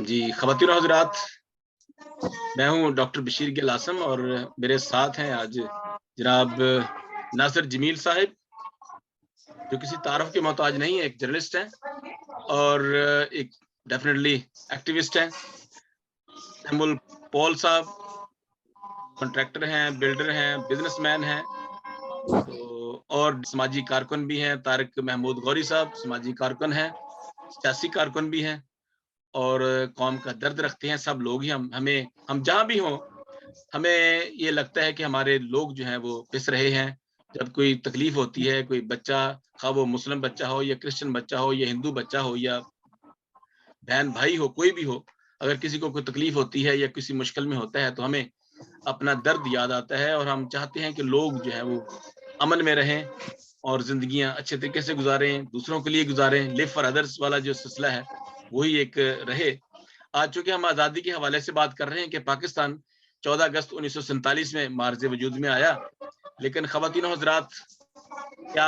जी, ख़वातीन और हज़रात, मैं हूँ डॉक्टर बशीर गिल आसम और मेरे साथ हैं आज जनाब नासिर जमील साहिब, जो किसी तारुफ़ के मोहताज नहीं है, एक जर्नलिस्ट हैं और एक डेफ़िनेटली एक्टिविस्ट हैं। सैमुअल पॉल साहब कॉन्ट्रैक्टर हैं, बिल्डर हैं, बिज़नेसमैन हैं, तो और समाजी कारकुन भी हैं। तारिक महमूद गौरी साहब समाजी कारकुन हैं, सियासी कारकुन भी हैं और कौम का दर्द रखते हैं। सब लोग ही हम जहाँ भी हों, हमें ये लगता है कि हमारे लोग जो हैं वो पिस रहे हैं। जब कोई तकलीफ होती है, कोई बच्चा, ख़ा वो मुस्लिम बच्चा हो या क्रिश्चियन बच्चा हो या हिंदू बच्चा हो या बहन-भाई हो, कोई भी हो, अगर किसी को कोई तकलीफ होती है या किसी मुश्किल में होता है, तो हमें अपना दर्द याद आता है और हम चाहते हैं कि लोग जो हैं वो अमन में रहें और ज़िंदगियाँ अच्छे तरीके से गुज़ारें, दूसरों के लिए गुज़ारें। लिव फॉर अदर्स वाला जो सिलसिला है, वही एक रहे। आज चूँकि हम आज़ादी के हवाले से बात कर रहे हैं कि पाकिस्तान 14 अगस्त 1947 में मार्ज़ वजूद में आया, लेकिन ख़वातीन और हज़रात, क्या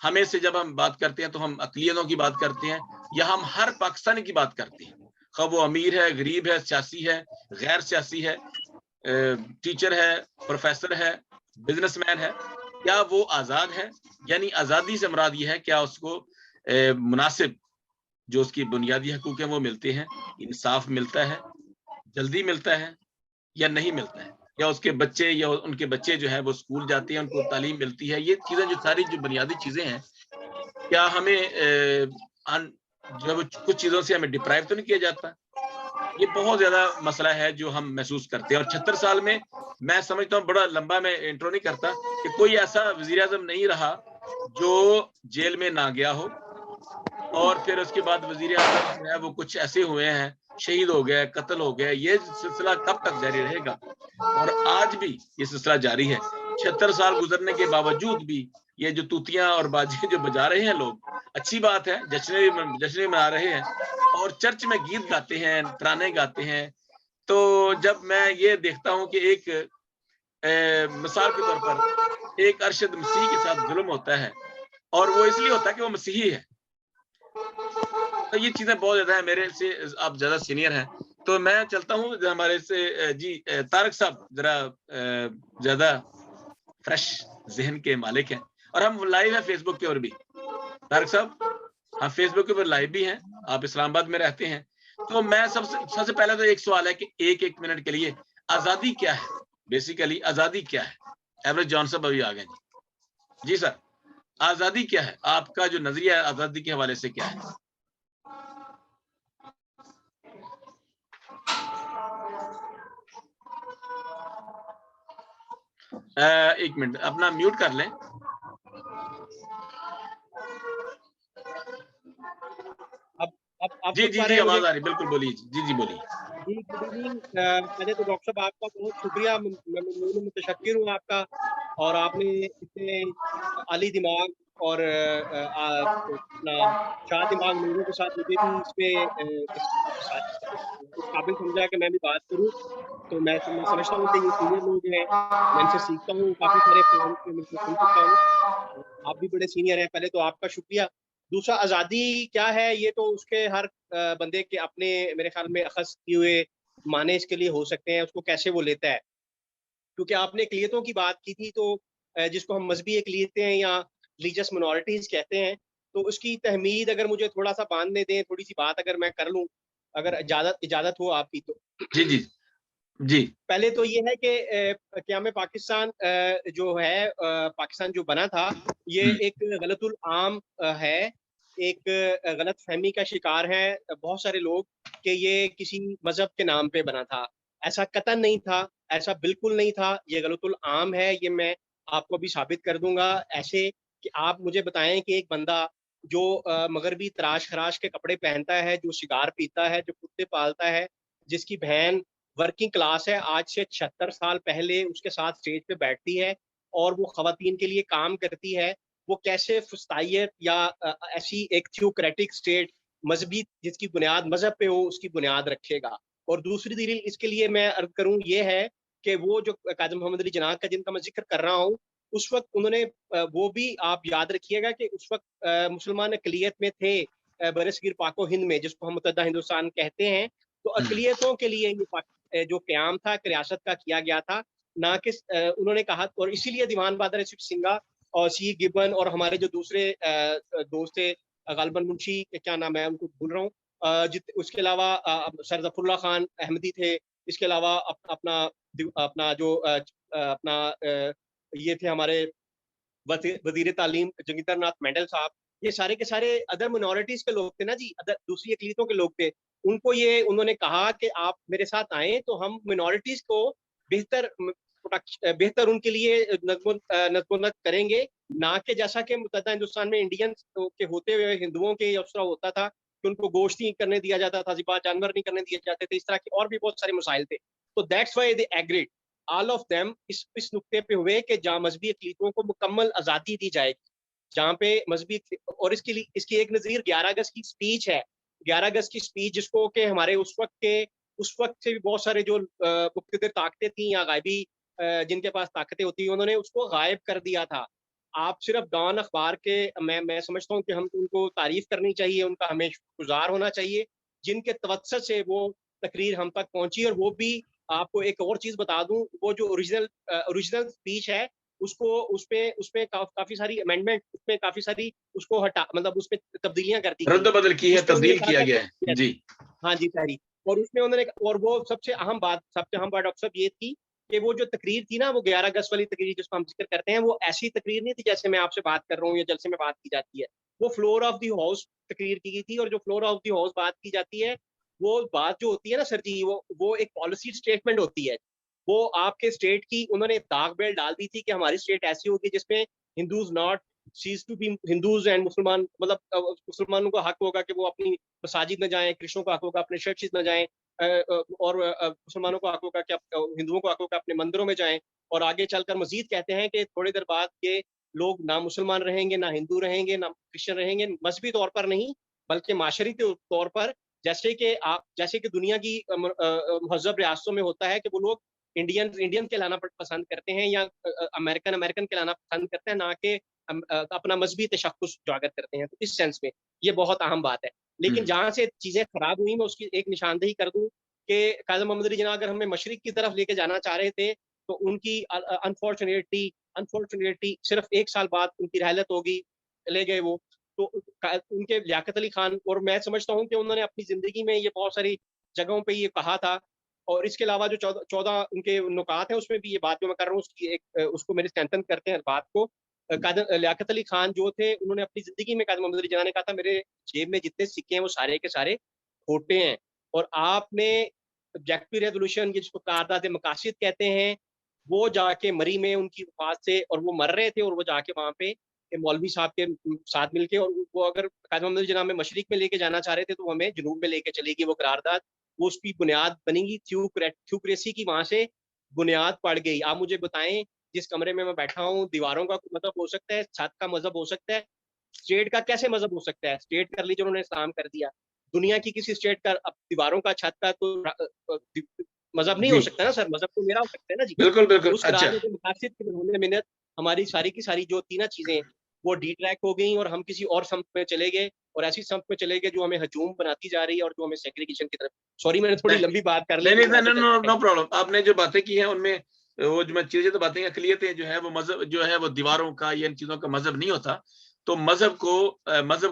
हमें से जब हम बात करते हैं तो हम अक़लियतों की बात करते हैं या हम हर पाकिस्तानी की बात करते हैं? ख़वाह वो अमीर है, गरीब है, सियासी है, गैर सियासी है, टीचर है, प्रोफ़ेसर है, बिज़नेसमैन है, क्या वो आज़ाद है? यानी आज़ादी से मुराद ये है क्या उसको मुनासिब जो उसकी बुनियादी हकूक़ हैं वो मिलते हैं, इंसाफ़ मिलता है, जल्दी मिलता है या नहीं मिलता है? या उसके बच्चे या उनके बच्चे जो हैं वो स्कूल जाते हैं, उनको तालीम मिलती है? ये चीज़ें जो सारी जो बुनियादी चीज़ें हैं, क्या हमें अन जो है वो कुछ चीज़ों से हमें डिप्राइव तो नहीं किया जाता? ये बहुत ज़्यादा मसला है जो हम महसूस करते हैं और 76 साल में मैं समझता हूँ, बड़ा लंबा मैं इंट्रो नहीं करता, कि कोई ऐसा वज़ीर-ए-आज़म नहीं रहा, जो जेल में ना गया हो और फिर उसके बाद वज़ीर-ए-आज़म जो है वो कुछ ऐसे हुए हैं, शहीद हो गए, कत्ल हो गए, ये सिलसिला कब तक जारी रहेगा? और आज भी ये सिलसिला जारी है। 76 साल गुज़रने के बावजूद भी ये जो तूतियाँ और बाजे जो बजा रहे हैं लोग, अच्छी बात है, जश्न मना रहे हैं और चर्च में गीत गाते हैं, तराने गाते हैं। तो जब मैं ये देखता हूँ कि एक मिसाल के तौर पर एक अरशद मसीह के साथ ज़ुल्म होता है और वो इसलिए होता है कि वो मसीही है। तो ये चीज़ें बहुत ज़्यादा हैं, मेरे से आप ज़्यादा सीनियर हैं, तो मैं चलता हूँ हमारे से जी तारिक साहब ज़रा ज़्यादा फ्रेश ज़हन के मालिक हैं और हम लाइव हैं फ़ेसबुक के ऊपर भी। तारिक साहब, हम फ़ेसबुक के ऊपर लाइव भी हैं, आप इस्लामाबाद में रहते हैं। तो मैं सबसे पहले तो एक सवाल है कि 1-1 मिनट के लिए आज़ादी क्या है? बेसिकली आज़ादी क्या है? एवरेज जॉन साहब अभी आ गए जी। जी सर, आज़ादी क्या है? आपका जो नज़रिया है आज़ादी के हवाले से क्या है? 1 मिनट अपना म्यूट कर लें। आप जी, सुन जी, पा जी, रहे हैं मुझे? आवाज़ आ रही है, बिल्कुल बोलिए। जी, जी, बोलिए। जी, गुड इवनिंग। पहले तो डॉक्टर साहब आपका बहुत शुक्रिया, मैं ममनून मुतशक्किर हूँ आपका, और आपने इतने आली दिमाग और अपना शाह दिमाग लोगों के साथ मुझे भी इसमें इस काबिल समझा कि मैं भी बात करूँ। तो मैं समझता हूँ कि ये सीनियर लोग हैं, मैं इनसे सीखता हूँ, काफ़ी सारे प्रोग्राम पे मैं सुन चुका हूँ। आप भी बड़े सीनियर हैं, पहले तो आपका शुक्रिया। दूसरा, आज़ादी क्या है, ये तो उसके हर बंदे के अपने मेरे ख़्याल में अख़ज़ किए हुए माने इसके लिए हो सकते हैं, उसको कैसे वो लेता है। क्योंकि आपने अक़लियतों की बात की थी, तो जिसको हम मज़हबी अक़लियतें या रिलीजियस माइनॉरिटीज़ कहते हैं, तो उसकी तहमीद अगर मुझे थोड़ा-सा बाँधने दें, थोड़ी-सी बात अगर मैं कर लूँ, अगर इजाज़त हो आपकी तो। जी, जी। जी। पहले तो ये है कि क़याम पाकिस्तान जो है, पाकिस्तान जो बना था, ये हुँ। एक गलतुल आम है, एक गलतफ़हमी का शिकार हैं बहुत सारे लोग कि ये किसी मज़हब के नाम पे बना था। ऐसा कतई नहीं था, ऐसा बिल्कुल नहीं था, ये गलतुल आम है, ये मैं आपको अभी साबित कर दूँगा। ऐसे कि आप मुझे बताएँ कि एक बंदा जो मग़रबी तराश-खराश के कपड़े पहनता है, जो सिगार पीता है, जो कुत्ते पालता है, जिसकी बहन वर्किंग क्लास है, आज से 76 साल पहले उसके साथ स्टेज पे बैठती है और वो ख़वातीन के लिए काम करती है, वो कैसे फ़ुस्तायत या ऐसी एक थियोक्रेटिक स्टेट मज़हबी जिसकी बुनियाद मज़हब पे हो, उसकी बुनियाद रखेगा। और दूसरी दलील इसके लिए मैं अर्ज़ करूँ, ये है कि वो जो काज़ी मोहम्मद अली जिन्नाह का जिनका मैं ज़िक्र कर रहा हूँ, उस वक़्त उन्होंने वो भी आप याद रखिएगा कि उस वक़्त मुसलमान अक़लियत में थे, बरसगीर पाको हिंद में, जिसको हम मुत्तहदा हिंदुस्तान कहते हैं, तो अकलियतों के लिए ये जो क़याम था रियासत का किया गया था, ना कि उन्होंने कहा, और इसीलिए दीवान बहादुर हसीब सिंघा और सी गिबन और हमारे जो दूसरे दोस्त थे, गालिबन मुंशी, क्या नाम है उनको भूल रहा हूँ, उसके अलावा सर ज़फ़रुल्लाह खान अहमदी थे, इसके अलावा अपना अपना जो अपना ये थे हमारे वजीर तालीम जगींदर नाथ मेंडल साहब, ये सारे के सारे अदर मिनोरिटीज के लोग थे ना जी, अदर दूसरी अकलीतों के लोग थे। उनको ये उन्होंने कहा कि आप मेरे साथ आए तो हम मिनोरिटीज को बेहतर बेहतर उनके लिए नज़्म-ओ-नस्ब करेंगे, ना कि जैसा कि मुत्तहदा हिंदुस्तान में इंडियंस के होते हुए हिंदुओं के अवसर होता था कि उनको गोश्त नहीं करने दिया जाता था, ज़िबा जानवर नहीं करने दिए जाते थे, इस तरह के और भी बहुत सारे मसाइल थे। तो that's why they agreed all of them इस नुक्ते पे हुए कि जहाँ मजहबी अक़लीतों को मुकम्मल आज़ादी दी जाएगी, जहाँ पे मजहबी, और इसके लिए इसकी एक नज़ीर 11 अगस्त की स्पीच है। 11 अगस्त की स्पीच, जिसको कि हमारे उस वक्त से भी बहुत सारे जो मुक़्तदिर ताकतें थी या गायबी जिनके पास ताकतें होती हैं, उन्होंने उसको गायब कर दिया था। आप सिर्फ डॉन अखबार के, मैं समझता हूँ कि हम उनको तारीफ करनी चाहिए, उनका हमें शुक्रगुज़ार होना चाहिए, जिनके तवज्जुह से वो तकरीर हम तक पहुँची। और वो भी आपको एक और चीज़ बता दूँ, वो जो ओरिजिनल स्पीच है, उसको उसपे काफ़ी सारी अमेंडमेंट, उसपे काफ़ी सारी उसको हटा, मतलब उसपे तब्दीलियाँ कर दी गई हैं। रद्द-बदल की है, उसपे उन्होंने तब्दील कहा किया था गया कि है। यस, जी। हाँ जी, तहरीर। और उसमें उन्होंने, और वो सबसे अहम बात डॉक्टर साहब ये थी कि वो जो तकरीर थी ना, वो 11 अगस्त वाली तकरीर जिसको हम ज़िक्र करते हैं, वो ऐसी तकरीर नहीं थी जैसे मैं आपसे बात कर रहा हूँ या जलसे में बात की जाती है। वो फ्लोर ऑफ द हाउस तकरीर की गई थी, और जो फ्लोर ऑफ द हाउस बात की जाती है, वो बात जो होती है ना सर जी, वो एक पॉलिसी स्टेटमेंट होती है। वो आपके स्टेट की उन्होंने दाग बेल डाल दी थी कि हमारी स्टेट ऐसी होगी जिसमें Hindus not cease to be Hindus and Musalman, मतलब मुसलमानों का हक होगा कि वो अपनी मसाजिद में जाएं, कृष्णों का हक होगा अपने चर्चेज में जाएं, और मुसलमानों को हक होगा कि हिंदुओं को हक होगा अपने मंदिरों में जाएं। और आगे चलकर मजीद कहते हैं कि थोड़ी देर बाद ये लोग ना मुसलमान रहेंगे, ना हिंदू रहेंगे, ना क्रिश्चियन रहेंगे, मजहबी तौर पर नहीं, बल्कि माशरी तौर पर, जैसे कि दुनिया की महज़ब रियासतों में होता है कि वो लोग इंडियन कहलाना पसंद करते हैं, या अमेरिकन अमेरिकन कहलाना पसंद करते हैं, ना कि अपना मजहबी तशख्खुस उजागर करते हैं। तो इस सेंस में ये बहुत अहम बात है। लेकिन जहाँ से चीज़ें खराब हुई, मैं उसकी एक निशानदेही कर दूँ कि काज़ी मोहम्मद अली जिन्नाह अगर हमें मशरिक की तरफ लेके जाना चाह रहे थे, तो उनकी अनफॉर्चुनेटली सिर्फ 1 साल बाद उनकी रहलत हो गई, चले गए वो। तो उनके लियाकत अली खान, और मैं समझता हूँ कि उन्होंने अपनी ज़िंदगी में ये बहुत सारी जगहों पे ये कहा था, और इसके अलावा जो 14 उनके नुकात हैं, उसमें भी ये बात जो मैं कर रहा हूँ, उसकी उसको मेरे स्ट्रेंथन करते हैं बात को। लियाकत अली खान जो थे, उन्होंने अपनी ज़िंदगी में काज़ी मोहम्मद अली जिन्नाह ने कहा था, मेरे जेब में जितने सिक्के हैं वो सारे के सारे खोटे हैं। और आपने ऑब्जेक्टिव रेज़ोल्यूशन, जिसको क़रारदाद मकासिद कहते हैं, वो जाके मरी में उनकी वफ़ात से, और वो मर रहे थे, और वो जाके वहाँ पे मौलवी साहब के साथ मिलके, और वो अगर काज़ी मोहम्मद अली जिन्नाह में मशरिक में लेके जाना चाह रहे थे, तो हमें जनूब में लेके चलेगी वो करारदाद। वो उसकी बुनियाद बनेगी, थ्योक्रेसी की वहाँ से बुनियाद पड़ गई। आप मुझे बताएँ, जिस कमरे में मैं बैठा हूँ, दीवारों का मज़हब हो सकता है, छत का मज़हब हो सकता है, स्टेट का कैसे मज़हब हो सकता है? स्टेट कर लीजिए, उन्होंने इस्लाम कर दिया। दुनिया की किसी स्टेट का अब दीवारों का, छत का तो मज़हब नहीं हो जी, सकता ना सर, मज़हब तो मेरा हो सकता है ना जी। बिल्कुल, बिल्कुल। उस अच्छा, करारदाद मकासिद के होने मिनत हमारी सारी की सारी जो थी ना चीज़ें, वो डिट्रैक्ट हो गई, और हम किसी और सम्त में चले गए, और ऐसी सम्त में चले गए जो हमें हजूम बनाती जा रही है, और जो हमें सेग्रीगेशन की तरफ। सॉरी, मैंने थोड़ी नहीं, लंबी बात कर ली, नहीं, नहीं, लेकिन नहीं, आगे नो, चल नो, के नो प्रॉब्लम। आपने जो बातें की हैं, उनमें वो जो मैं चीज़ें तो बातें, अक़लियतें जो है, वो मज़हब जो है, वो दीवारों का या इन चीज़ों का मज़हब नहीं होता। तो मज़हब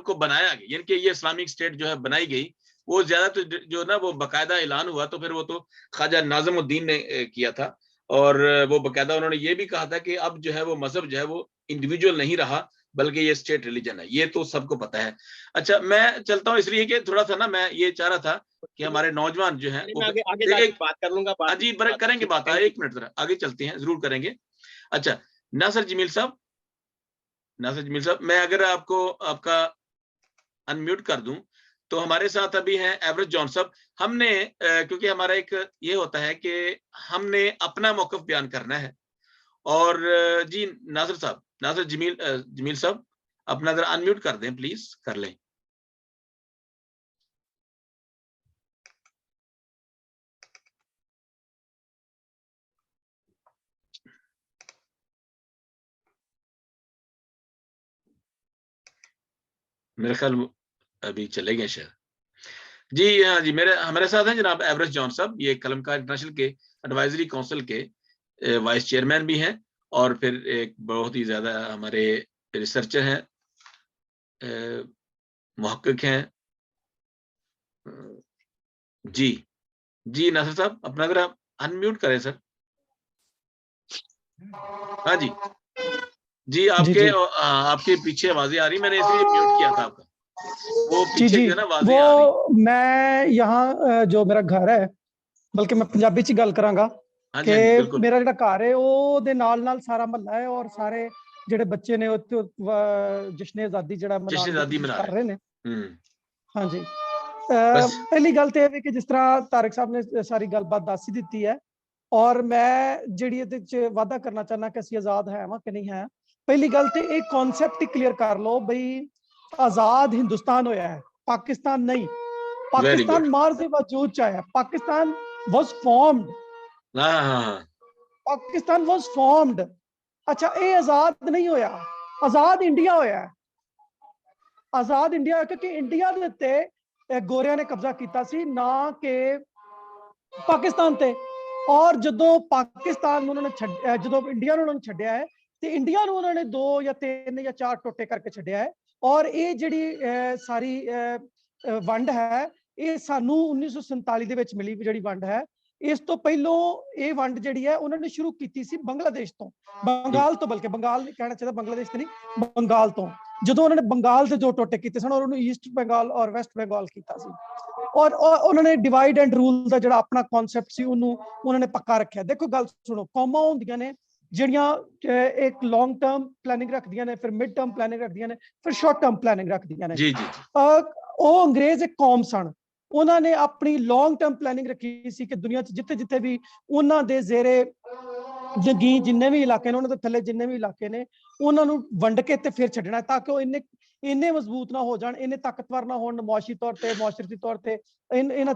को बनाया गया, यानी कि ये इस्लामिक स्टेट जो है बनाई गई, वो ज़्यादा तो जो ना, वो बाकायदा ऐलान हुआ, तो फिर वो तो ख्वाजा नाज़िमुद्दीन ने किया था। और वो बाकायदा उन्होंने ये भी कहा था कि अब जो है, वो मज़हब जो है, वो इंडिविजुअल नहीं रहा, बल्कि ये स्टेट रिलीजन है। ये तो सबको पता है। अच्छा, मैं चलता हूँ, इसलिए कि थोड़ा-सा ना, मैं ये चाह रहा था कि हमारे नौजवान जो हैं, चलिए, वो मैं आगे आगे जाके एक बात कर लूँगा, बात जी, बर करेंगे ठीक है, बात, थैंक यू। 1 मिनट ज़रा आगे चलते हैं, ज़रूर करेंगे। अच्छा, नासिर जमील साहब, मैं अगर आपको आपका अनम्यूट कर दूँ, तो हमारे साथ अभी हैं एवरेज जॉन साहब। हमने क्योंकि हमारा एक ये होता है कि हमने अपना मौक़िफ़ बयान करना है, और जी, नासिर जमील साहब, अपना ज़रा अनम्यूट कर दें प्लीज़, कर लें। मेरा ख़्याल अभी चले गए शायद। जी हाँ जी, हमारे साथ हैं जनाब एवरेस्ट जॉन साहब, ये कलमकार इंटरनेशनल के एडवाइजरी काउंसिल के वाइस चेयरमैन भी हैं और फिर एक बहुत ही ज्यादा हमारे रिसर्चर हैं, मुहक्किक हैं। जी जी नासिर साहब, अपना अगर आप अनम्यूट करें सर। हाँ जी जी, आपके पीछे आवाजें आ रही, मैंने इसलिए म्यूट किया था आपका। वो जी पीछे जी, जो है ना आवाजें आ रही। वो मैं यहाँ जो मेरा घर है, बल्कि मैं पंजाबी च गल करांगा हाँ जी, हाँ जी, कि बिल्कुल। मेरा जिहड़ा घर है ਉਹਦੇ ਨਾਲ सारा महल्ला है और सारे ਜਿਹੜੇ ਬੱਚੇ ਨੇ ਉੱਥੇ ਜਸ਼ਨ ਆਜ਼ਾਦੀ ਜਿਹੜਾ जश्न ਮਨਾਉਣ ਦੀ आजादी ਕੋਸ਼ਿਸ਼ मना ਕਰ ਰਹੇ ਨੇ। हम्म, ਹਾਂਜੀ, बस ਪਹਿਲੀ ਗੱਲ ਤੇ ਇਹ ਵੀ ਕਿ ਜਿਸ ਤਰ੍ਹਾਂ ਤਾਰਿਕ ਸਾਹਿਬ ਨੇ ਸਾਰੀ ਗੱਲਬਾਤ ਦੱਸ ਹੀ ਦਿੱਤੀ ਹੈ ਔਰ ਮੈਂ ਜਿਹੜੀ ਇਹਦੇ ਚ ਵਾਅਦਾ ਕਰਨਾ ਚਾਹੁੰਦਾ ਕਿ ਅਸੀਂ ਆਜ਼ਾਦ ਹੈ ਵਾਂ ਕਿ ਨਹੀਂ ਹੈ। ਪਹਿਲੀ ਗੱਲ ਤੇ ਇਹ ਕਨਸੈਪਟ ਹੀ ਕਲੀਅਰ ਕਰ ਲਓ ਬਈ आजाद हिंदुस्तान होया है, पाकिस्तान नहीं। पाकिस्तान मार से वजूद च आया, Pakistan was formed, Pakistan was formed. अच्छा, ये आजाद नहीं होया, आजाद इंडिया होया है, आजाद इंडिया, क्योंकि इंडिया दे उत्ते गोरियां ने कब्जा कीता सी ना कि पाकिस्तान ते। और जदों पाकिस्तान उन्होंने जदों इंडिया ने उन्होंने छड्डिया है ते इंडिया ਨੂੰ उन्होंने 2 या 3 या 4 टोटे करके छड्डिया है। और ये ਜਿਹੜੀ ਸਾਰੀ ਵੰਡ ਹੈ ਇਹ ਸਾਨੂੰ 1947 ਦੇ ਵਿੱਚ ਮਿਲੀ ਜਿਹੜੀ ਵੰਡ ਹੈ। ਇਸ ਤੋਂ ਪਹਿਲਾਂ ਇਹ ਵੰਡ ਜਿਹੜੀ ਹੈ ਉਹਨਾਂ ਨੇ ਸ਼ੁਰੂ ਕੀਤੀ ਸੀ ਬੰਗਲਾਦੇਸ਼ ਤੋਂ, ਬੰਗਾਲ ਤੋਂ, ਬਲਕਿ ਬੰਗਾਲ ਨਹੀਂ ਕਹਿਣਾ ਚਾਹੀਦਾ, ਬੰਗਲਾਦੇਸ਼ ਤੇ ਨਹੀਂ, ਬੰਗਾਲ ਤੋਂ। ਜਦੋਂ ਉਹਨਾਂ ਨੇ ਬੰਗਾਲ ਦੇ 2 ਟੋਟੇ ਕੀਤੇ ਸਨ ਔਰ ਉਹਨੂੰ ਈਸਟ ਬੰਗਾਲ ਔਰ ਵੈਸਟ ਬੰਗਾਲ ਕੀਤਾ ਸੀ ਔਰ ਉਹਨਾਂ ਨੇ ਡਿਵਾਈਡ ਐਂਡ ਰੂਲ ਦਾ ਜਿਹੜਾ ਆਪਣਾ ਕਨਸੈਪਟ ਸੀ ਉਹਨੂੰ ਉਹਨਾਂ ਨੇ ਪੱਕਾ ਰੱਖਿਆ। ਦੇਖੋ ਗੱਲ ਸੁਣੋ, ਕੌਮਾਂ ਹੁੰਦੀਆਂ ਨੇ ਜਿਹੜੀਆਂ ਇੱਕ ਲੌਂਗ ਟਰਮ ਪਲੈਨਿੰਗ ਰੱਖਦੀਆਂ ਨੇ, ਫਿਰ ਮਿਡ ਟਰਮ ਪਲੈਨਿੰਗ ਰੱਖਦੀਆਂ ਨੇ, ਫਿਰ ਸ਼ਾਰਟ ਟਰਮ ਪਲੈਨਿੰਗ ਰੱਖਦੀਆਂ ਨੇ। ਜੀ ਜੀ, ਉਹ ਅੰਗਰੇਜ਼ ਇੱਕ ਕੌਮ ਸਨ, ਉਹਨਾਂ ਨੇ ਆਪਣੀ ਲੌਂਗ ਟਰਮ ਪਲੈਨਿੰਗ ਰੱਖੀ ਸੀ ਕਿ ਦੁਨੀਆ 'ਚ ਜਿੱਥੇ ਜਿੱਥੇ ਵੀ ਉਹਨਾਂ ਦੇ ਜ਼ੇਰੇ ਜਗੀ ਜਿੰਨੇ ਵੀ ਇਲਾਕੇ ਨੇ, ਉਹਨਾਂ ਦੇ ਥੱਲੇ ਜਿੰਨੇ ਵੀ ਇਲਾਕੇ ਨੇ, ਉਹਨਾਂ ਨੂੰ ਵੰਡ ਕੇ ਤੇ ਫਿਰ ਛੱਡਣਾ ਤਾਂ ਕਿ ਉਹ ਇੰਨੇ ਮਜ਼ਬੂਤ ਨਾ ਹੋ ਜਾਣ, ਇੰਨੇ ਤਾਕਤਵਰ ਨਾ ਹੋਣ ਮੁਆਸ਼ੀ ਤੌਰ ਤੇ, ਮੁਆਸ਼ਰਤੀ ਤੌਰ ਤੇ, ਇਹਨਾਂ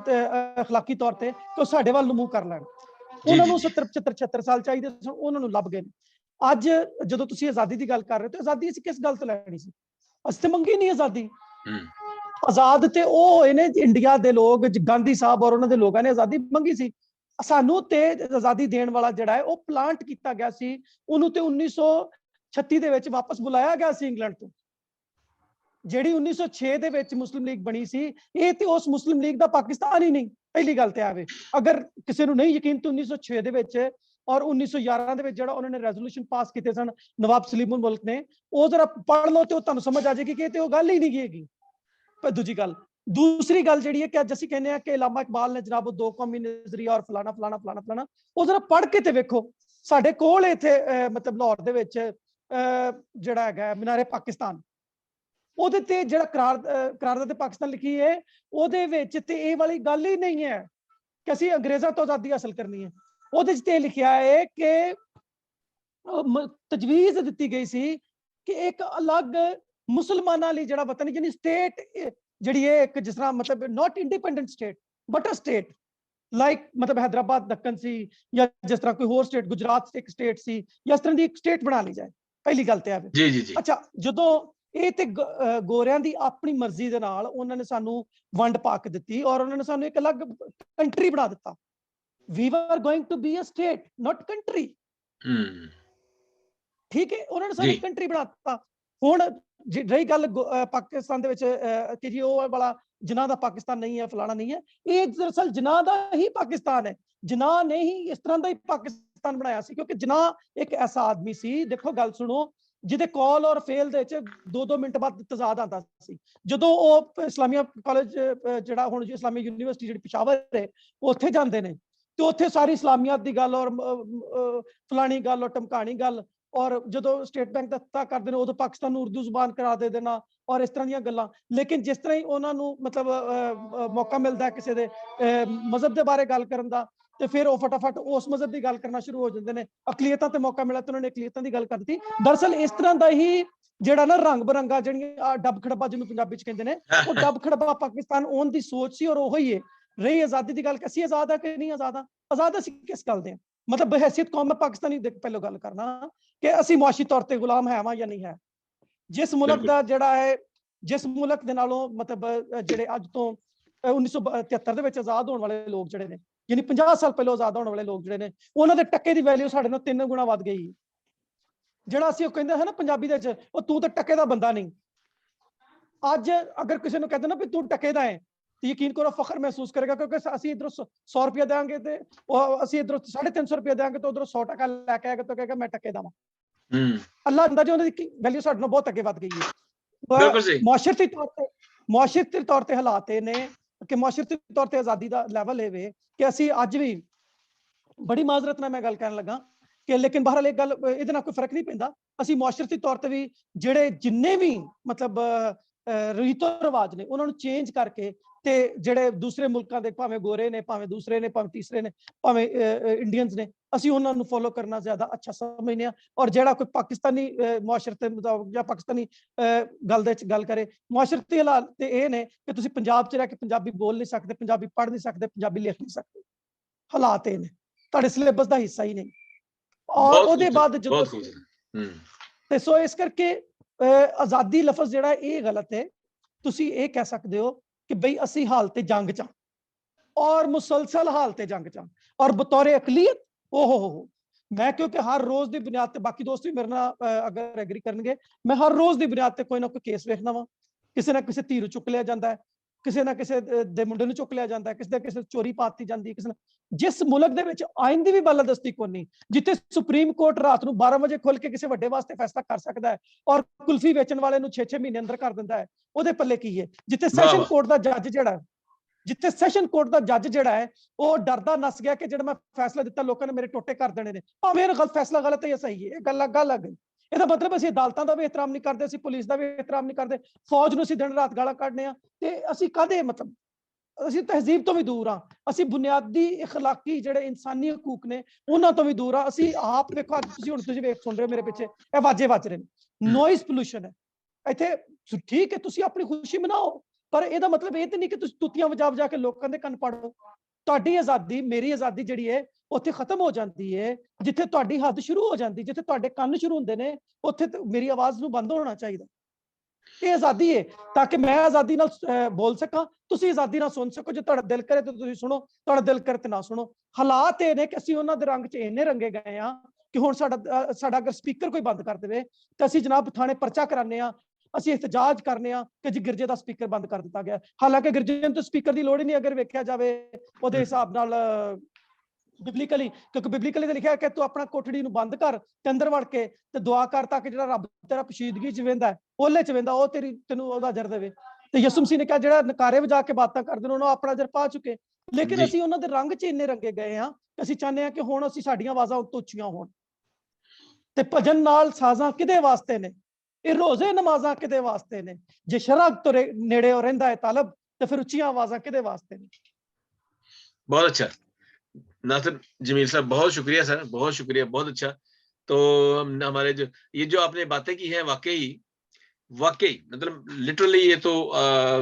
ਅਖਲਾਕੀ ਤੌਰ ਤੇ, ਕਿ ਉਹ ਸਾਡੇ ਵੱਲ ਨੂੰ ਮੂੰਹ ਕਰ ਲੈਣ। ਉਹਨਾਂ ਨੂੰ 70 75 76 ਸਾਲ ਚਾਹੀਦੇ ਸਨ, ਉਹਨਾਂ ਨੂੰ ਲੱਭ ਗਏ। ਅੱਜ ਜਦੋਂ ਤੁਸੀਂ ਆਜ਼ਾਦੀ ਦੀ ਗੱਲ ਕਰ ਰਹੇ ਹੋ, ਤੇ ਆਜ਼ਾਦੀ ਅਸੀਂ ਕਿਸ ਗੱਲ ਤੋਂ ਲੈਣੀ ਸੀ? ਅਸੀਂ ਤੇ ਮੰਗੀ ਨਹੀਂ ਆਜ਼ਾਦੀ। ਆਜ਼ਾਦ ਤੇ ਉਹ ਹੋਏ ਨੇ ਇੰਡੀਆ ਦੇ ਲੋਕ, ਗਾਂਧੀ ਸਾਹਿਬ ਔਰ ਉਹਨਾਂ ਦੇ ਲੋਕਾਂ ਨੇ ਆਜ਼ਾਦੀ ਮੰਗੀ ਸੀ। ਸਾਨੂੰ ਤੇ ਆਜ਼ਾਦੀ ਦੇਣ ਵਾਲਾ ਜਿਹੜਾ ਹੈ ਉਹ ਪਲਾਂਟ ਕੀਤਾ ਗਿਆ ਸੀ, ਉਹਨੂੰ ਤੇ 1936 ਦੇ ਵਿੱਚ ਵਾਪਸ ਬੁਲਾਇਆ ਗਿਆ ਸੀ ਇੰਗਲੈਂਡ ਤੋਂ। ਜਿਹੜੀ 1906 ਦੇ ਵਿੱਚ ਮੁਸਲਿਮ ਲੀਗ ਬਣੀ ਸੀ, ਇਹ ਤੇ ਉਸ ਮੁਸਲਿਮ ਲੀਗ ਦਾ ਪਾਕਿਸਤਾਨ ਹੀ ਨਹੀਂ। ਪਹਿਲੀ ਗੱਲ ਤੇ ਆਵੇ, ਅਗਰ ਕਿਸੇ ਨੂੰ ਨਹੀਂ ਯਕੀਨ ਤਾਂ 1906 ਦੇ ਵਿੱਚ ਔਰ 1911 ਦੇ ਵਿੱਚ ਜਿਹੜਾ ਉਹਨਾਂ ਨੇ ਰੈਜ਼ੋਲੂਸ਼ਨ ਪਾਸ ਕੀਤੇ ਸਨ ਨਵਾਬ ਸਲੀਮ ਉਲ ਮੁਲਕ ਨੇ, ਉਹ ਜਰਾ ਪੜ੍ਹ ਲਓ ਤੇ ਉਹ ਤੁਹਾਨੂੰ ਸਮਝ ਆ ਜਾਏਗੀ ਕਿ ਇਹ ਤੇ ਉਹ ਗੱਲ ਹੀ ਨਹੀਂ ਹੈਗੀ। ਪਰ ਦੂਸਰੀ ਗੱਲ ਜਿਹੜੀ ਹੈ ਕਿ ਅੱਜ ਅਸੀਂ ਕਹਿੰਦੇ ਆ ਕਿ ਇਲਾਮਾ ਇਕਬਾਲ ਨੇ ਜਨਾਬ 2 ਕੌਮੀ ਨਜ਼ਰੀਆ ਔਰ ਫਲਾਣਾ ਫਲਾਣਾ ਫਲਾਣਾ ਫਲਾਣਾ, ਉਹ ਜਰਾ ਪੜ੍ਹ ਕੇ ਤੇ ਵੇਖੋ। ਸਾਡੇ ਕੋਲ ਇੱਥੇ ਮਤਲਬ ਲਾਹੌਰ ਦੇ ਵਿੱਚ ਜਿਹੜਾ ਹੈਗਾ ਮੀਨਾਰੇ ਪਾਕਿਸਤਾਨ, ਉਹਦੇ ਤੇ ਜਿਹੜਾ ਕਰਾਰਦਾਦ ਪਾਕਿਸਤਾਨ ਲਿਖੀ ਹੈ, ਉਹਦੇ ਵਿੱਚ ਤੇ ਇਹ ਵਾਲੀ ਗੱਲ ਹੀ ਨਹੀਂ ਹੈ ਕਿ ਅਸੀਂ ਅੰਗਰੇਜ਼ਾਂ ਤੋਂ ਆਜ਼ਾਦੀ ਹਾਸਲ ਕਰਨੀ ਹੈ। ਉਹਦੇ 'ਚ ਤੇ ਲਿਖਿਆ ਹੈ ਕਿ ਤਜਵੀਜ਼ ਦਿੱਤੀ ਗਈ ਸੀ ਕਿ ਇੱਕ ਅਲੱਗ ਮੁਸਲਮਾਨਾਂ ਲਈ ਜਿਹੜਾ ਵਤਨ, ਯਾਨੀ ਸਟੇਟ ਜਿਹੜੀ ਹੈ ਇੱਕ, ਜਿਸ ਤਰ੍ਹਾਂ ਮਤਲਬ not independent state but a state like ਮਤਲਬ हैदराबाद ਦੱਖਣ ਸੀ ਜਾਂ ਜਿਸ ਤਰ੍ਹਾਂ ਕੋਈ ਹੋਰ ਸਟੇਟ, ਗੁਜਰਾਤ ਇੱਕ ਸਟੇਟ ਸੀ, ਜਾਂ ਇਸ ਤਰ੍ਹਾਂ ਦੀ ਇੱਕ ਸਟੇਟ ਬਣਾ ਲਈ ਜਾਏ। ਪਹਿਲੀ ਗੱਲ ਤੇ ਆਵੇ। ਜੀ ਜੀ ਜੀ। ਅੱਛਾ, ਜਦੋਂ ਇਹ ਤੇ ਗੋਰਿਆਂ ਦੀ ਆਪਣੀ ਮਰਜ਼ੀ ਦੇ ਨਾਲ ਉਹਨਾਂ ਨੇ ਸਾਨੂੰ ਵੰਡ ਪਾ ਕੇ ਦਿੱਤੀ ਔਰ ਉਹਨਾਂ ਨੇ ਸਾਨੂੰ ਇੱਕ ਅਲੱਗ ਕੰਟਰੀ ਬਣਾ ਦਿੱਤਾ। We were going to be a state, not country. ਠੀਕ ਹੈ, ਉਹਨਾਂ ਨੇ ਸਾਨੂੰ ਕੰਟਰੀ ਬਣਾ ਦਿੱਤਾ। ਹੁਣ ਰਹੀ ਗੱਲ ਪਾਕਿਸਤਾਨ ਦੇ ਵਿੱਚ ਕਿ ਜੀ ਉਹ ਵਾਲਾ ਜਿਨ੍ਹਾਂ ਦਾ ਪਾਕਿਸਤਾਨ ਨਹੀਂ ਹੈ, ਫਲਾਣਾ ਨਹੀਂ ਹੈ, ਇਹ ਦਰਅਸਲ ਜਿਨ੍ਹਾਂ ਦਾ ਹੀ ਪਾਕਿਸਤਾਨ ਹੈ। ਜਿਨ੍ਹਾਂ ਨੇ ਹੀ ਇਸ ਤਰ੍ਹਾਂ ਦਾ ਹੀ ਪਾਕਿਸਤਾਨ ਬਣਾਇਆ ਸੀ, ਕਿਉਂਕਿ ਜਿਨ੍ਹਾਂ ਇੱਕ ਐਸਾ ਆਦਮੀ ਸੀ, ਦੇਖੋ ਗੱਲ ਸੁਣੋ, ਜਿਹਦੇ ਕਾਲ ਔਰ ਫੇਲ ਦੇ ਵਿੱਚ 2-2 ਮਿੰਟ ਬਾਅਦ ਤਜ਼ਾਦ ਆਉਂਦਾ ਸੀ। ਜਦੋਂ ਉਹ ਇਸਲਾਮੀਆ ਕਾਲਜ ਜਿਹੜਾ ਹੁਣ ਇਸਲਾਮੀ ਯੂਨੀਵਰਸਿਟੀ ਜਿਹੜੀ ਪਿਸ਼ਾਵਰ ਹੈ, ਉੱਥੇ ਜਾਂਦੇ ਨੇ ਤੇ ਉੱਥੇ ਸਾਰੀ ਇਸਲਾਮੀਅਤ ਦੀ ਗੱਲ ਔਰ ਫਲਾਣੀ ਗੱਲ ਔਰ ਟਮਕਾਣੀ ਗੱਲ, ਔਰ ਜਦੋਂ ਸਟੇਟ ਬੈਂਕ ਦਾ ਪਤਾ ਕਰਦੇ ਨੇ ਉਦੋਂ ਪਾਕਿਸਤਾਨ ਨੂੰ ਉਰਦੂ ਜ਼ੁਬਾਨ ਕਰਾ ਦੇ ਦੇਣਾ ਔਰ ਇਸ ਤਰ੍ਹਾਂ ਦੀਆਂ ਗੱਲਾਂ। ਲੇਕਿਨ ਜਿਸ ਤਰ੍ਹਾਂ ਹੀ ਉਹਨਾਂ ਨੂੰ ਮਤਲਬ ਮੌਕਾ ਮਿਲਦਾ ਕਿਸੇ ਦੇ ਮਜ਼ਹਬ ਦੇ ਬਾਰੇ ਗੱਲ ਕਰਨ ਦਾ, ਤੇ ਫਿਰ ਉਹ ਫਟਾਫਟ ਉਸ ਮਜ਼ਹਬ ਦੀ ਗੱਲ ਕਰਨਾ ਸ਼ੁਰੂ ਹੋ ਜਾਂਦੇ ਨੇ। ਅਕਲੀਅਤਾਂ ਤੇ ਮੌਕਾ ਮਿਲਿਆ ਤੇ ਉਹਨਾਂ ਨੇ ਅਕਲੀਅਤਾਂ ਦੀ ਗੱਲ ਕਰ ਦਿੱਤੀ। ਦਰਅਸਲ ਇਸ ਤਰ੍ਹਾਂ ਦਾ ਹੀ ਜਿਹੜਾ ਨਾ ਰੰਗ ਬਰੰਗਾ ਜਿਹੜੀਆਂ ਡੱਬ ਖੜੱਬਾ ਜਿਹਨੂੰ ਪੰਜਾਬੀ 'ਚ ਕਹਿੰਦੇ ਨੇ, ਉਹ ਡੱਬ ਖੜੱਬਾ ਪਾਕਿਸਤਾਨ ਆਉਣ ਦੀ ਸੋਚ ਸੀ। ਔਰ ਉਹੀ ਹੈ ਰਹੀ ਆਜ਼ਾਦੀ ਦੀ ਗੱਲ ਕਿ ਅਸੀਂ ਆਜ਼ਾਦ ਆ ਕਿ ਨਹੀਂ ਆਜ਼ਾਦ ਆ। ਆਜ਼ਾਦ ਅਸੀਂ ਕਿਸ ਗੱਲ ਦੇ? ਮਤਲਬ ਬਹਿਸੀਅਤ ਕੌਮ ਪਾਕਿਸਤਾਨੀ ਦੇ ਪਹਿਲਾਂ ਗੱਲ ਕਰਨਾ ਕਿ ਅਸੀਂ ਮੁਆਸ਼ੀ ਤੌਰ ਤੇ ਗੁਲਾਮ ਹੈ ਵਾਂ ਜਾਂ ਨਹੀਂ ਹੈ। ਜਿਸ ਮੁਲਕ ਦਾ ਜਿਹੜਾ ਹੈ ਜਿਸ ਮੁਲਕ ਦੇ ਨਾਲੋਂ ਮਤਲਬ ਜਿਹੜੇ ਅੱਜ ਤੋਂ 1973 ਦੇ ਵਿੱਚ ਆਜ਼ਾਦ ਹੋਣ ਵਾਲੇ ਲੋਕ ਜਿਹੜੇ ਨੇ, ਯਾਨੀ 50 ਸਾਲ ਪਹਿਲਾਂ ਆਜ਼ਾਦ ਹੋਣ ਵਾਲੇ ਲੋਕ ਜਿਹੜੇ ਨੇ, ਉਹਨਾਂ ਦੇ ਟਕੇ ਦੀ ਵੈਲਿਊ ਸਾਡੇ ਨਾਲ 3 ਗੁਣਾ ਵੱਧ ਗਈ। ਜਿਹੜਾ ਅਸੀਂ ਉਹ ਕਹਿੰਦੇ ਹੈ ਨਾ ਪੰਜਾਬੀ ਦੇ ਵਿੱਚ, ਉਹ ਤੂੰ ਤਾਂ ਟਕੇ ਦਾ ਬੰਦਾ ਨਹੀਂ। ਅੱਜ ਅਗਰ ਕਿਸੇ ਨੂੰ ਕਹਿੰਦੇ ਨਾ ਵੀ ਤੂੰ ਟਕੇ ਦਾ ਹੈ, ਤੇ ਯਕੀਨ ਕਰੋ ਫਖਰ ਮਹਿਸੂਸ ਕਰੇਗਾ, ਕਿਉਂਕਿ ਅਸੀਂ ਇਧਰੋਂ 100 ਰੁਪਇਆ ਦੇਵਾਂਗੇ ਤੇ ਅਸੀਂ ਇਧਰੋਂ 350 ਰੁਪਇਆ ਦੇਵਾਂਗੇ ਤੇ ਉਧਰੋਂ 100 ਟਕਾ ਲੈ ਕੇ ਆਏਗਾ ਤਾਂ ਕਹੇਗਾ ਮੈਂ ਟਕੇ ਦਾ ਵਾਂ। ਅੱਲਾ ਅੰਦਾਜ਼ਾ ਉਹਨਾਂ ਦੀ ਵੈਲਿਊ ਸਾਡੇ ਨਾਲ ਬਹੁਤ ਅੱਗੇ ਵੱਧ ਗਈ ਹੈ। ਮੁਆਸ਼ਰਤੀ ਤੌਰ ਤੇ ਹਾਲਾਤ ਇਹ ਨੇ ਕਿ ਮੁਆਸ਼ਰਤੀ ਤੌਰ ਤੇ ਆਜ਼ਾਦੀ ਦਾ ਲੈਵਲ ਇਹ ਵੇ ਕਿ ਅਸੀਂ ਅੱਜ ਵੀ, ਬੜੀ ਮਾਜ਼ਰਤ ਨਾਲ ਮੈਂ ਗੱਲ ਕਰਨ ਲੱਗਾ ਕਿ, ਲੇਕਿਨ ਬਹਰਹਾਲ ਇੱਕ ਗੱਲ, ਇਹਦੇ ਨਾਲ ਕੋਈ ਫਰਕ ਨਹੀਂ ਪੈਂਦਾ, ਅਸੀਂ ਮੁਆਸ਼ਰਤੀ ਤੌਰ ਤੇ ਵੀ ਜਿਹੜੇ ਜਿੰਨੇ ਵੀ ਮਤਲਬ ਰੀਤੋ ਰਿਵਾਜ ਨੇ ਉਹਨਾਂ ਨੂੰ ਚੇਂਜ ਕਰਕੇ, ਤੇ ਜਿਹੜੇ ਦੂਸਰੇ ਮੁਲਕਾਂ ਦੇ ਭਾਵੇਂ ਗੋਰੇ ਨੇ, ਭਾਵੇਂ ਦੂਸਰੇ ਨੇ, ਭਾਵੇਂ ਤੀਸਰੇ ਨੇ, ਭਾਵੇਂ ਇੰਡੀਅਨਸ ਨੇ, ਅਸੀਂ ਉਹਨਾਂ ਨੂੰ ਫੋਲੋ ਕਰਨਾ ਜ਼ਿਆਦਾ ਅੱਛਾ ਸਮਝਦੇ ਹਾਂ। ਔਰ ਜਿਹੜਾ ਕੋਈ ਪਾਕਿਸਤਾਨੀ ਮੁਆਸ਼ਰਤ ਦੇ ਮੁਤਾਬਕ ਜਾਂ ਪਾਕਿਸਤਾਨੀ ਗੱਲ ਦੇ ਵਿੱਚ ਗੱਲ ਕਰੇ, ਮੁਆਸ਼ਰਤੀ ਹਾਲਾਤ ਤੇ ਇਹ ਨੇ ਕਿ ਤੁਸੀਂ ਪੰਜਾਬ 'ਚ ਰਹਿ ਕੇ ਪੰਜਾਬੀ ਬੋਲ ਨਹੀਂ ਸਕਦੇ, ਪੰਜਾਬੀ ਪੜ੍ਹ ਨਹੀਂ ਸਕਦੇ, ਪੰਜਾਬੀ ਲਿਖ ਨਹੀਂ ਸਕਦੇ। ਹਾਲਾਤ ਇਹ ਨੇ, ਤੁਹਾਡੇ ਸਿਲੇਬਸ ਦਾ ਹਿੱਸਾ ਹੀ ਨਹੀਂ। ਔਰ ਉਹਦੇ ਬਾਅਦ ਜਦੋਂ ਤੇ ਸੋ ਇਸ ਕਰਕੇ ਆਜ਼ਾਦੀ ਲਫ਼ਜ਼ ਜਿਹੜਾ ਇਹ ਗਲਤ ਹੈ। ਤੁਸੀਂ ਇਹ ਕਹਿ ਸਕਦੇ ਹੋ ਕਿ ਬਈ ਅਸੀਂ ਹਾਲਤ ਜੰਗ 'ਚ, ਔਰ ਮੁਸਲਸਲ ਹਾਲਤ ਜੰਗ 'ਚ, ਔਰ ਬਤੌਰ ਅਕਲੀਅਤ ਹੋ ਮੈਂ, ਕਿਉਂਕਿ ਹਰ ਰੋਜ਼ ਦੀ ਬੁਨਿਆਦ ਤੇ, ਬਾਕੀ ਦੋਸਤ ਵੀ ਮੇਰੇ ਨਾਲ ਅਗਰ ਐਗਰੀ ਕਰਨਗੇ, ਮੈਂ ਹਰ ਰੋਜ਼ ਦੀ ਬੁਨਿਆਦ ਤੇ ਕੋਈ ਨਾ ਕੋਈ ਕੇਸ ਵੇਖਣਾ ਵਾ। ਕਿਸੇ ਨਾ ਕਿਸੇ ਧੀ ਨੂੰ ਚੁੱਕ ਲਿਆ ਜਾਂਦਾ ਹੈ, ਕਿਸੇ ਨਾ ਕਿਸੇ ਦੇ ਮੁੰਡੇ ਨੂੰ ਚੁੱਕ ਲਿਆ ਜਾਂਦਾ ਹੈ, ਕਿਸੇ ਨਾ ਕਿਸੇ ਚੋਰੀ ਪਾਤੀ ਜਾਂਦੀ, ਕਿਸੇ ਨਾਲ। ਜਿਸ ਮੁਲਕ ਦੇ ਵਿੱਚ ਆਇਨ ਦੀ ਵੀ ਬਾਲਾਦਸਤੀ ਕੋਈ ਨਹੀਂ, ਜਿੱਥੇ ਸੁਪਰੀਮ ਕੋਰਟ ਰਾਤ ਨੂੰ 12 ਵਜੇ ਖੁੱਲ ਕੇ ਕਿਸੇ ਵੱਡੇ ਵਾਸਤੇ ਫੈਸਲਾ ਕਰ ਸਕਦਾ ਹੈ, ਔਰ ਕੁਲਫੀ ਵੇਚਣ ਵਾਲੇ ਨੂੰ 6 ਮਹੀਨੇ ਅੰਦਰ ਕਰ ਦਿੰਦਾ ਹੈ, ਉਹਦੇ ਪੱਲੇ ਕੀ ਹੈ? ਜਿੱਥੇ ਸੈਸ਼ਨ ਕੋਰਟ ਦਾ ਜੱਜ ਜਿਹੜਾ ਹੈ ਉਹ ਡਰਦਾ ਨਸ ਗਿਆ ਕਿ ਜਿਹੜਾ ਮੈਂ ਫੈਸਲਾ ਦਿੱਤਾ ਲੋਕਾਂ ਨੇ ਮੇਰੇ ਟੋਟੇ ਕਰ ਦੇਣੇ ਨੇ, ਭਾਵੇਂ ਗਲਤ ਫੈਸਲਾ ਗਲਤ ਹੈ ਜਾਂ ਸਹੀ ਹੈ, ਇਹ ਗੱਲ ਆ ਗਈ। ਇਹਦਾ ਮਤਲਬ ਅਸੀਂ ਅਦਾਲਤਾਂ ਦਾ ਵੀ ਇਹਤਰਾਮ ਨਹੀਂ ਕਰਦੇ, ਅਸੀਂ ਪੁਲਿਸ ਦਾ ਵੀ ਇਹਤਰਾਮ ਨਹੀਂ ਕਰਦੇ, ਫੌਜ ਨੂੰ ਅਸੀਂ ਦਿਨ ਰਾਤ ਗਾਲਾਂ ਕੱਢਦੇ ਹਾਂ, ਤੇ ਅਸੀਂ ਕਾਹਦੇ ਮਤਲਬ, ਅਸੀਂ ਤਹਿਜ਼ੀਬ ਤੋਂ ਵੀ ਦੂਰ ਹਾਂ, ਅਸੀਂ ਬੁਨਿਆਦੀ ਇਖਲਾਕੀ ਜਿਹੜੇ ਇਨਸਾਨੀ ਹਕੂਕ ਨੇ ਉਹਨਾਂ ਤੋਂ ਵੀ ਦੂਰ ਹਾਂ। ਅਸੀਂ ਆਪ ਵੇਖੋ, ਤੁਸੀਂ ਵੇਖ ਸੁਣ ਰਹੇ ਹੋ ਮੇਰੇ ਪਿੱਛੇ ਇਹ ਆਵਾਜ਼ੇ ਵੱਜ ਰਹੇ ਨੇ, ਨੋਇਜ਼ ਪੋਲੂਸ਼ਨ ਹੈ ਇੱਥੇ। ਠੀਕ ਹੈ, ਤੁਸੀਂ ਆਪਣੀ ਖੁਸ਼ੀ ਮਨਾਓ, ਪਰ ਇਹਦਾ ਮਤਲਬ ਇਹ ਤੇ ਨਹੀਂ ਕਿ ਤੁਸੀਂ ਤੁੱਤੀਆਂ ਵਜਾ ਕੇ ਲੋਕਾਂ ਦੇ ਕੰਨ ਪਾੜੋ। ਤੁਹਾਡੀ ਆਜ਼ਾਦੀ, ਮੇਰੀ ਆਜ਼ਾਦੀ ਜਿਹੜੀ ਹੈ ਉੱਥੇ ਖਤਮ ਹੋ ਜਾਂਦੀ ਹੈ ਜਿੱਥੇ ਤੁਹਾਡੀ ਹੱਦ ਸ਼ੁਰੂ ਹੋ ਜਾਂਦੀ, ਜਿੱਥੇ ਤੁਹਾਡੇ ਕੰਨ ਸ਼ੁਰੂ ਹੁੰਦੇ ਨੇ ਉੱਥੇ ਮੇਰੀ ਆਵਾਜ਼ ਨੂੰ ਬੰਦ ਹੋਣਾ ਚਾਹੀਦਾ। ਇਹ ਆਜ਼ਾਦੀ ਹੈ ਤਾਂ ਕਿ ਮੈਂ ਆਜ਼ਾਦੀ ਨਾਲ ਬੋਲ ਸਕਾਂ, ਤੁਸੀਂ ਆਜ਼ਾਦੀ ਨਾਲ ਸੁਣ ਸਕੋ। ਜੇ ਤੁਹਾਡਾ ਦਿਲ ਕਰੇ ਤਾਂ ਤੁਸੀਂ ਸੁਣੋ, ਤੁਹਾਡਾ ਦਿਲ ਕਰੇ ਤੇ ਨਾ ਸੁਣੋ। ਹਾਲਾਤ ਇਹ ਨੇ ਕਿ ਅਸੀਂ ਉਹਨਾਂ ਦੇ ਰੰਗ 'ਚ ਇੰਨੇ ਰੰਗੇ ਗਏ ਆ ਕਿ ਹੁਣ ਸਾਡਾ ਅਗਰ ਸਪੀਕਰ ਕੋਈ ਬੰਦ ਕਰ ਦੇਵੇ ਤਾਂ ਅਸੀਂ ਜਨਾਬ ਥਾਣੇ ਪਰਚਾ ਕਰਾਉਂਦੇ ਆ, ਅਸੀਂ ਇhtਜਾਜ ਕਰਨੇ ਆ ਕਿ ਜੀ ਗਿਰਜੇ ਦਾ ਸਪੀਕਰ ਬੰਦ ਕਰ ਦਿੱਤਾ ਗਿਆ। ਹਾਲਾਂਕਿ ਗਿਰਜੇ ਨੂੰ ਤਾਂ ਸਪੀਕਰ ਦੀ ਲੋੜ ਹੀ ਨਹੀਂ ਅਗਰ ਵੇਖਿਆ ਜਾਵੇ ਉਹਦੇ ਹਿਸਾਬ ਨਾਲ ਬਿਬਲੀਕਲੀ, ਕਿਉਂਕਿ ਬਿਬਲੀਕਲੀ ਤੇ ਲਿਖਿਆ ਕਿ ਤੂੰ ਆਪਣਾ ਕੋਠੜੀ ਨੂੰ ਬੰਦ ਕਰ ਤੇ ਅੰਦਰ ਵੜ ਕੇ ਤੇ ਦੁਆ ਕਰ ਤਾਂ ਕਿ ਜਿਹੜਾ ਰੱਬ ਤੇਰਾ ਪਸ਼ੀਦਗੀ 'ਚ ਵਹਿੰਦਾ ਹੈ, ਓਲੇ 'ਚ ਵਹਿੰਦਾ, ਉਹ ਤੈਨੂੰ ਉਹਦਾ ਅਜਰ ਦੇਵੇ। ਤੇ ਯਿਸੂ ਮਸੀਹ ਨੇ ਕਿਹਾ ਜਿਹੜਾ ਨਕਾਰੇ ਵਜਾ ਕੇ ਬਾਤਾਂ ਕਰਦੇ ਨੇ ਉਹਨਾਂ ਆਪਣਾ ਅਜਰ ਪਾ ਚੁੱਕੇ। ਲੇਕਿਨ ਅਸੀਂ ਉਹਨਾਂ ਦੇ ਰੰਗ 'ਚ ਇੰਨੇ ਰੰਗੇ ਗਏ ਹਾਂ ਕਿ ਅਸੀਂ ਚਾਹੁੰਦੇ ਹਾਂ ਕਿ ਹੁਣ ਅਸੀਂ ਸਾਡੀਆਂ ਆਵਾਜ਼ਾਂ ਉੱਤੋਂ ਉੱਚੀਆਂ ਹੋਣ। ਤੇ ਭਜਨ ਨਾਲ ਸਾਜ਼ਾਂ ਕਿਹਦੇ ਵਾਸਤੇ ਨੇ? ਇਹ ਰੋਜ਼ੇ ਨਮਾਜ਼ਾਂ ਕਿਹਦੇ ਵਾਸਤੇ ਨੇ? ਜੇ ਸ਼ਰਅ ਤੋਂ ਨੇੜੇ ਰਹਿੰਦਾ ਹੈ ਤਾਲਬ ਤੇ ਫਿਰ ਉੱਚੀਆਂ ਆਵਾਜ਼ਾਂ ਕਿਹਦੇ वास्ते ने? बहुत अच्छा नासिर जमील साहब, बहुत शुक्रिया सर, बहुत शुक्रिया, बहुत अच्छा। तो हमारे जो आपने बातें की हैं वाकई मतलब लिटरली ये तो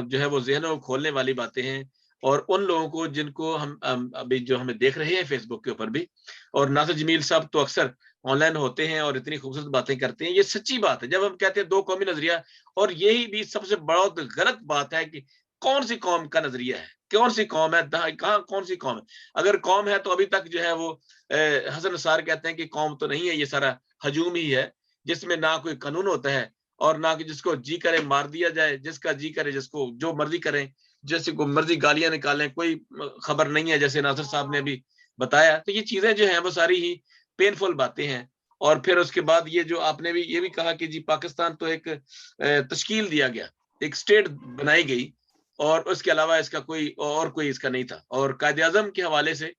जो है वो ज़हनों को खोलने वाली बातें हैं। और उन लोगों को जिनको हम अभी जो हमें देख रहे हैं फेसबुक के ऊपर भी, और नासिर जमील साहब तो अक्सर ऑनलाइन होते हैं और इतनी खूबसूरत बातें करते हैं। ये सच्ची बात है जब हम कहते हैं दो कौमी नजरिया, और यही भी सबसे बहुत गलत बात है कि कौन सी कौम का नजरिया है, कौन सी कौम है, कहाँ कौन सी कौम है। अगर कौम है तो अभी तक जो है वो हसन निसार कहते हैं कि कौम तो नहीं है, ये सारा हजूम ही है जिसमें ना कोई कानून होता है और ना कि जिसको जी करे मार दिया जाए, जिसका जी करे जिसको जो मर्जी करें, जैसे को मर्जी गालियां निकालें, कोई खबर नहीं है, जैसे नासिर साहब ने अभी बताया। तो ये चीजें जो हैं वो सारी ही पेनफुल बातें हैं। और फिर उसके बाद ये जो आपने भी ये भी कहा कि जी पाकिस्तान तो एक तश्कील दिया गया, एक स्टेट बनाई गई और उसके अलावा इसका कोई इसका नहीं था। और कायदे आज़म के हवाले से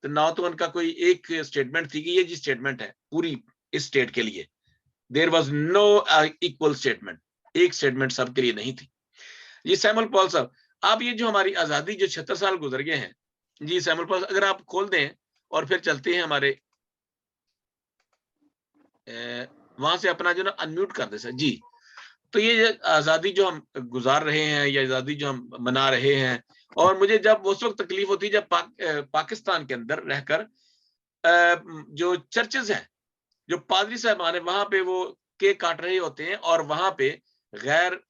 तो ना तो उनका कोई एक स्टेटमेंट थी कि ये जी स्टेटमेंट है पूरी इस स्टेट के लिए, there was no equal statement, एक स्टेटमेंट सबके लिए नहीं थी। ये सैमुअल पॉल साहब, आप ये जो हमारी आजादी जो 76 साल गुजर गए हैं जी, सैमुअल पॉल अगर आप खोल दें और फिर चलते हैं हमारे वहां से अपना जो ना अनम्यूट कर दे सर जी। तो ये आज़ादी जो हम गुजार रहे हैं या आज़ादी जो हम मना रहे हैं, और मुझे जब उस वक्त तकलीफ होती है जब पाकिस्तान के अंदर रहकर जो चर्चेज हैं, जो पादरी साहबान है वहां पे वो केक काट रहे होते हैं और वहां पे गैर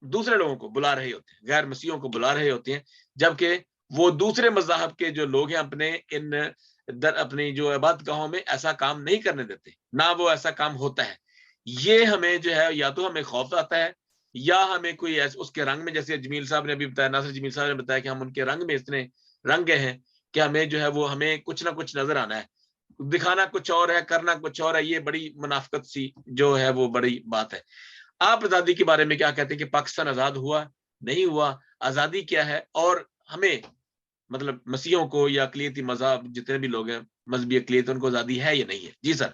दूसरे लोगों को बुला रहे होते हैं, गैर मसीहों को बुला रहे होते हैं, जबकि वो दूसरे मज़हब के जो लोग हैं अपनी जो इबादतगाहों में ऐसा काम नहीं करने देते, ना वो ऐसा काम होता है। ये हमें जो है या तो हमें खौफ आता है या हमें कोई उसके रंग में, जैसे जमील साहब ने अभी बताया, नासिर जमील साहब ने बताया कि हम उनके रंग में इतने रंग गए हैं कि हमें जो है वो हमें कुछ ना कुछ नजर आना है, दिखाना कुछ और है, करना कुछ और है। ये बड़ी मुनाफिकत सी जो है वो बड़ी बात है। आप आजादी के बारे में क्या कहते हैं कि पाकिस्तान आजाद हुआ, नहीं हुआ, आजादी क्या है, और हमें मतलब मसीहों को या अकलियती मज़हब जितने भी लोग हैं, मजहबी अकलियत, उनको आजादी है या नहीं है? जी सर।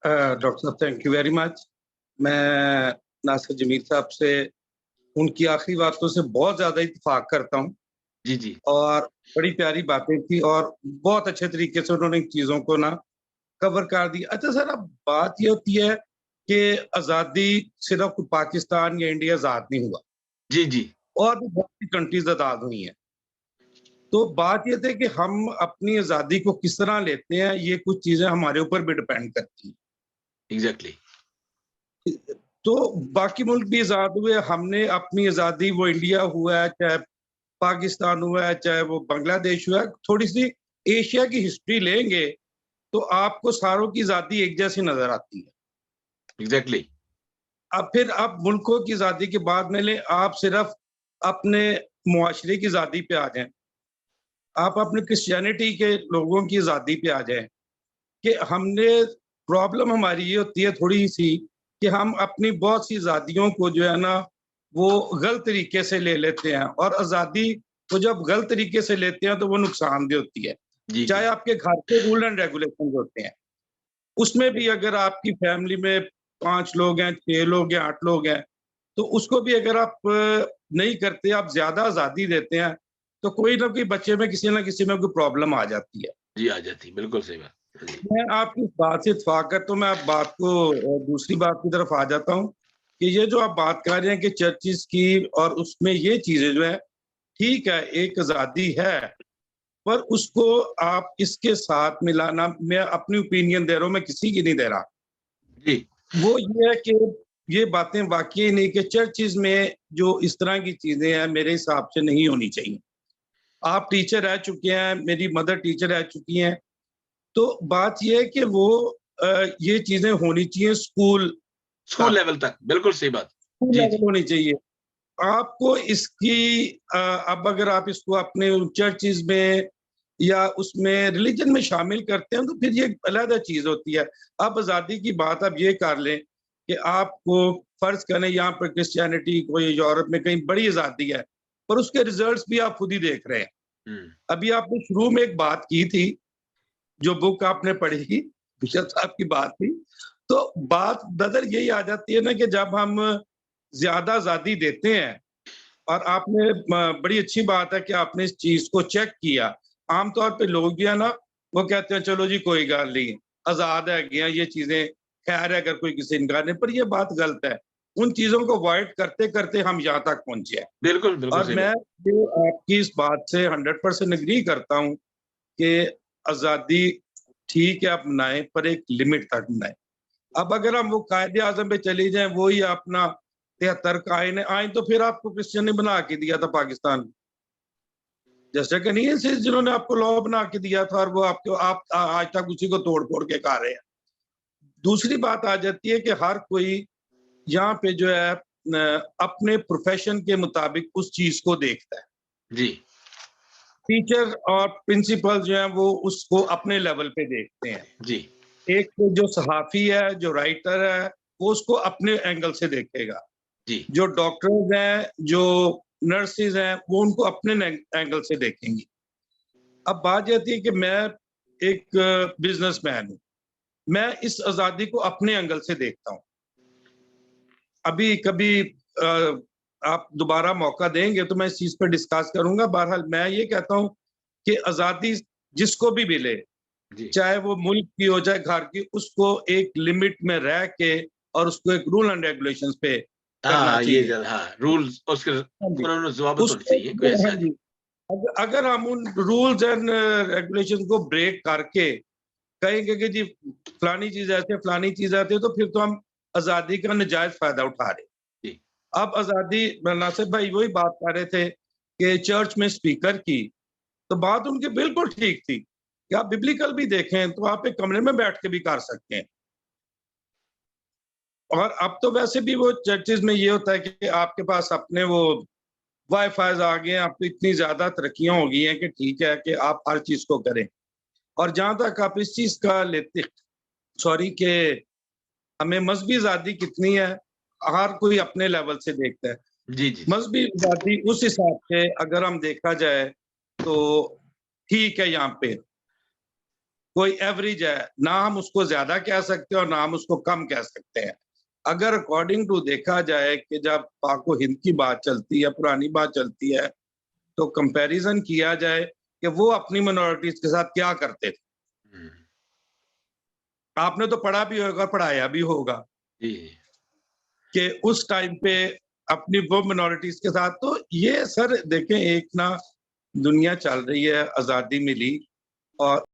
डॉक्टर साहब थैंक यू वेरी मच। मैं नासिर जमील साहब से उनकी आखिरी बातों से बहुत ज्यादा इत्तेफाक करता हूँ जी जी। और बड़ी प्यारी बातें थी और बहुत अच्छे तरीके से उन्होंने इन चीजों को ना कवर कर दी। अच्छा सर, अब बात ये होती है कि आजादी सिर्फ पाकिस्तान या इंडिया आजाद नहीं हुआ, जी जी। और भी बहुत सी कंट्रीज आजाद हुई हैं। तो बात ये थी कि हम अपनी आजादी को किस तरह लेते हैं, ये कुछ चीजें हमारे ऊपर भी डिपेंड करती हैं। एग्जैक्टली। तो बाकी मुल्क भी आजाद हुए, हमने अपनी आजादी, वो इंडिया हुआ है, चाहे पाकिस्तान हुआ है, चाहे वो बांग्लादेश हुआ है, थोड़ी सी एशिया की हिस्ट्री लेंगे तो आपको सारों की आजादी एक जैसी नजर आती है। एग्जैक्टली। अब फिर आप मुल्कों की आजादी के बाद में ले, आप सिर्फ अपने मुआशरे की आजादी पे आ जाएं, आप अपने क्रिश्चियनिटी के लोगों की आजादी पे आ जाएं, कि हमने प्रॉब्लम हमारी ये होती है थोड़ी सी कि हम अपनी बहुत सी आजादियों को जो है ना वो गलत तरीके से ले लेते हैं, और आजादी को जब गलत तरीके से लेते हैं तो वो नुकसानदेह होती है। जी चाहे जी। आपके घर के रूल एंड रेगुलेशन होते हैं, उसमें भी अगर आपकी फैमिली में 5 लोग हैं, 6 लोग हैं, 8 लोग हैं, तो उसको भी अगर आप नहीं करते, आप ज्यादा आजादी देते हैं, तो कोई ना कोई बच्चे में किसी ना किसी में कोई प्रॉब्लम आ जाती है। जी आ जाती, बिल्कुल सही बात। जी। मैं आपकी इस बात से इत्तेफाक करता हूँ। मैं आप बात को दूसरी बात की तरफ आ जाता हूँ कि ये जो आप बात कर रहे हैं कि चर्चिस की और उसमें ये चीजें जो है, ठीक है, एक आजादी है, पर उसको आप इसके साथ मिलाना, मैं अपनी ओपिनियन दे रहा हूँ, मैं किसी की नहीं दे रहा, जी। वो ये है कि ये बातें वाकई नहीं कि चर्चिस में जो इस तरह की चीजें हैं मेरे हिसाब से नहीं होनी चाहिए। आप टीचर रह चुके हैं, मेरी मदर टीचर रह चुकी हैं, तो बात ये है कि वो ये चीजें होनी चाहिए स्कूल स्कूल लेवल तक, बिल्कुल सही बात। जी लेवल जी। होनी चाहिए। आपको इसकी अब अगर आप इसको अपने चर्चिस में या उसमें रिलीजन में शामिल करते हैं तो फिर ये अलग चीज होती है। अब आजादी की बात आप ये कर लें कि आपको फर्ज करें यहाँ पर क्रिश्चियनिटी को यूरोप में कहीं बड़ी आजादी है, पर उसके रिजल्ट्स भी आप खुद ही देख रहे हैं। अभी आपने शुरू में एक बात की थी, जो बुक आपने पढ़ी, बिशप साहब की बात थी, तो बात नजर यही आ जाती है ना कि जब हम ज्यादा आजादी देते हैं, और आपने बड़ी अच्छी बात है कि आपने इस चीज को चेक किया। आमतौर पे लोग जो है ना वो कहते हैं चलो जी कोई गल नहीं, आजाद है गया, ये चीजें खैर है, अगर कोई किसी इनकार नहीं, पर ये बात गलत है। उन चीजों को अवॉइड करते करते हम यहाँ तक पहुंचे हैं। बिल्कुल बिल्कुल और सही मैं बात। ये आपकी इस बात से 100% एग्री करता हूँ कि आजादी ठीक है आप मनाएं, पर एक लिमिट तक मनाएं। अब अगर हम वो कायदे आजम पे चली जाएं, वही अपना 73 का आइन, तो फिर आपको क्रिश्चियन ने बना के दिया था पाकिस्तान, जैसे कि नहीं है जिन्होंने आपको लॉ बना के दिया था, और वो आपको आप आज तक उसी को तोड़ फोड़ के खा रहे हैं। दूसरी बात आ जाती है कि हर कोई यहाँ पे जो है अपने प्रोफेशन के मुताबिक उस चीज को देखता है। जी टीचर और प्रिंसिपल जो है वो उसको अपने लेवल पे देखते हैं। जी। एक जो सहाफी है, जो राइटर है, वो उसको अपने एंगल से देखेगा। जी। जो डॉक्टर्स हैं, जो नर्सेज हैं, वो उनको अपने एंगल से देखेंगी। अब बात ये थी कि मैं एक बिजनेसमैन हूँ, मैं इस आजादी को अपने एंगल से देखता हूँ। अभी कभी आप दोबारा मौका देंगे तो मैं इस चीज पर डिस्कस करूंगा। बहरहाल मैं ये कहता हूँ कि आजादी जिसको भी मिले, जी। चाहे वो मुल्क की हो चाहे घर की, उसको एक लिमिट में रह के और उसको एक रूल एंड रेगुलेशंस पे करना हाँ ये चाहिए। हाँ, रूल्स उसके हाँ जी, उन्होंने जवाबत होनी उसको चाहिए कोई ऐसा हाँ नहीं। जी, अगर हम उन रूल्स एंड रेगुलेशन को ब्रेक करके कहेंगे कि जी फलानी चीज ऐसे फलानी चीज ऐसे, तो फिर तो हम आजादी का नजायज फायदा उठा रहे। जी। अब आजादी, नासिर भाई वही बात कर रहे थे कि चर्च में स्पीकर की, तो बात उनकी बिल्कुल ठीक थी कि आप बिब्लिकल भी देखें तो आप एक कमरे में बैठ के भी कर सकते हैं। और अब तो वैसे भी वो चर्चेज में ये होता है कि आपके पास अपने वो वाईफाई आ गए हैं, अब तो इतनी ज्यादा तरक्कियां हो गई हैं कि ठीक है कि आप हर चीज को करें। और जहां तक आप इस चीज का लेते, सॉरी, कि हमें मजहबी आजादी कितनी है, हर कोई अपने लेवल से देखता है। जी जी मजहबी आजादी उस हिसाब से अगर हम देखा जाए तो ठीक है, यहाँ पे कोई एवरेज है, ना हम उसको ज्यादा कह सकते हैं और ना हम उसको कम कह सकते हैं। अगर अकॉर्डिंग टू देखा जाए कि जब पाको हिंद की बात चलती है, पुरानी बात चलती है, तो कंपैरिजन किया जाए कि वो अपनी मिनोरिटीज के साथ क्या करते थे। हम्म, आपने तो पढ़ा भी होगा, पढ़ाया भी होगा जी कि उस टाइम पे अपनी वो मिनोरिटीज के साथ। तो ये सर देखें, एक ना दुनिया चल रही है, आजादी मिली और